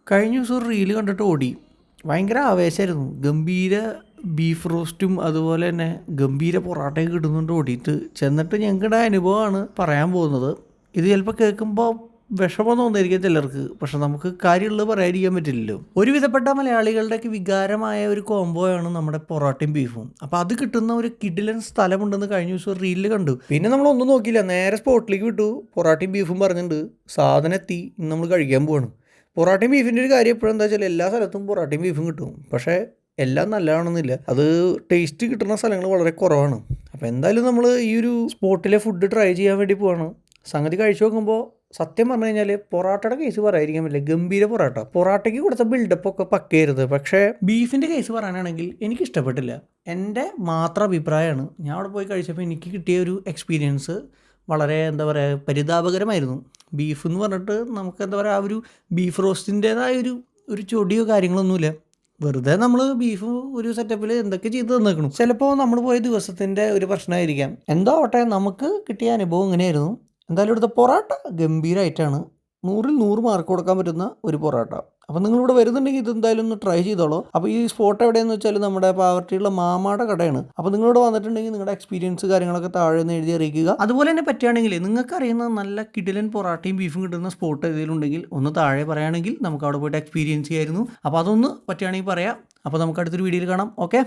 കഴിഞ്ഞ ദിവസം ഒരു റീല് കണ്ടിട്ട് ഓടി. ഭയങ്കര ആവേശമായിരുന്നു. ഗംഭീര ബീഫ് റോസ്റ്റും അതുപോലെ തന്നെ ഗംഭീര പൊറാട്ടയൊക്കെ കിട്ടുന്നുണ്ട് ഓടിയിട്ട് ചെന്നിട്ട് ഞങ്ങളുടെ അനുഭവമാണ് പറയാൻ പോകുന്നത്. ഇത് ചിലപ്പോൾ കേൾക്കുമ്പോൾ വിഷമം തോന്നിയിരിക്കും ചിലർക്ക്, പക്ഷെ നമുക്ക് കാര്യമുള്ളത് പറയാതിരിക്കാൻ പറ്റില്ലല്ലോ. ഒരുവിധപ്പെട്ട മലയാളികളുടെയൊക്കെ വികാരമായ ഒരു കോംബോയാണ് നമ്മുടെ പൊറാട്ടയും ബീഫും. അപ്പോൾ അത് കിട്ടുന്ന ഒരു കിടിലൻ സ്ഥലമുണ്ടെന്ന് കഴിഞ്ഞ ദിവസം റീലിൽ കണ്ടു. പിന്നെ നമ്മളൊന്നും നോക്കിയില്ല, നേരെ സ്പോട്ടിലേക്ക് വിട്ടു. പൊറാട്ടയും ബീഫും പറഞ്ഞിട്ടുണ്ട്, സാധനം എത്തി, ഇന്ന് നമ്മൾ കഴിക്കാൻ പോവാണ്. പൊറാട്ടയും ബീഫിൻ്റെ ഒരു കാര്യം എപ്പോഴും എന്താ വെച്ചാൽ എല്ലാ സ്ഥലത്തും പൊറാട്ടയും ബീഫും കിട്ടും, പക്ഷേ എല്ലാം നല്ലതാണെന്നില്ല. അത് ടേസ്റ്റ് കിട്ടുന്ന സ്ഥലങ്ങൾ വളരെ കുറവാണ്. അപ്പോൾ എന്തായാലും നമ്മൾ ഈ ഒരു സ്പോട്ടിലെ ഫുഡ് ട്രൈ ചെയ്യാൻ വേണ്ടി പോവാണ്. സംഗതി കഴിച്ചു നോക്കുമ്പോൾ സത്യം പറഞ്ഞു കഴിഞ്ഞാൽ പൊറാട്ടയുടെ കേസ് പറയാതിരിക്കാൻ പറ്റില്ല. ഗംഭീര പൊറാട്ടയ്ക്ക് കൊടുത്ത ബിൽഡപ്പൊക്കെ പക്കയായിരുന്നു. പക്ഷേ ബീഫിൻ്റെ കേസ് പറയാനാണെങ്കിൽ എനിക്ക് ഇഷ്ടപ്പെട്ടില്ല. എൻ്റെ മാത്രം അഭിപ്രായമാണ്. ഞാൻ അവിടെ പോയി കഴിച്ചപ്പോൾ എനിക്ക് കിട്ടിയ ഒരു എക്സ്പീരിയൻസ് വളരെ എന്താ പറയുക പരിതാപകരമായിരുന്നു. ബീഫ് എന്ന് പറഞ്ഞിട്ട് നമുക്ക് എന്താ പറയുക, ആ ഒരു ബീഫ് റോസ്റ്റിൻ്റേതായ ഒരു ചൊടിയോ കാര്യങ്ങളൊന്നുമില്ല. വെറുതെ നമ്മൾ ബീഫ് ഒരു സെറ്റപ്പിൽ എന്തൊക്കെ ചെയ്ത് തന്നേക്കണം. ചിലപ്പോൾ നമ്മൾ പോയ ദിവസത്തിൻ്റെ ഒരു പ്രശ്നമായിരിക്കാം. എന്തോ ആവട്ടെ, നമുക്ക് കിട്ടിയ അനുഭവം ഇങ്ങനെയായിരുന്നു. എന്തായാലും ഇവിടുത്തെ പൊറാട്ട ഗംഭീരമായിട്ടാണ്. 100ൽ 100 മാർക്ക് കൊടുക്കാൻ പറ്റുന്ന ഒരു പൊറാട്ട. അപ്പോൾ നിങ്ങളിവിടെ വരുന്നുണ്ടെങ്കിൽ ഇതെന്തായാലും ഒന്ന് ട്രൈ ചെയ്തോളൂ. അപ്പോൾ ഈ സ്പോട്ട് എവിടെയെന്ന് വെച്ചാൽ നമ്മുടെ പാവർട്ടിയുള്ള മാമാടെ കടയാണ്. അപ്പോൾ നിങ്ങളിവിടെ വന്നിട്ടുണ്ടെങ്കിൽ നിങ്ങളുടെ എക്സ്പീരിയൻസ് കാര്യങ്ങളൊക്കെ താഴെ നിന്ന് എഴുതി അറിയിക്കുക. അതുപോലെ തന്നെ പറ്റുകയാണെങ്കിൽ നിങ്ങൾക്ക് അറിയുന്ന നല്ല കിടിലൻ പൊറാട്ടയും ബീഫും കിട്ടുന്ന സ്പോട്ട് ഏതെങ്കിലും ഉണ്ടെങ്കിൽ ഒന്ന് താഴെ പറയുകയാണെങ്കിൽ നമുക്ക് അവിടെ പോയിട്ട് എക്സ്പീരിയൻസ് ചെയ്യായിരുന്നു. അപ്പോൾ അതൊന്ന് പറ്റുകയാണെങ്കിൽ പറയാം. അപ്പോൾ നമുക്ക് അടുത്തൊരു വീഡിയോയിൽ കാണാം. ഓക്കെ.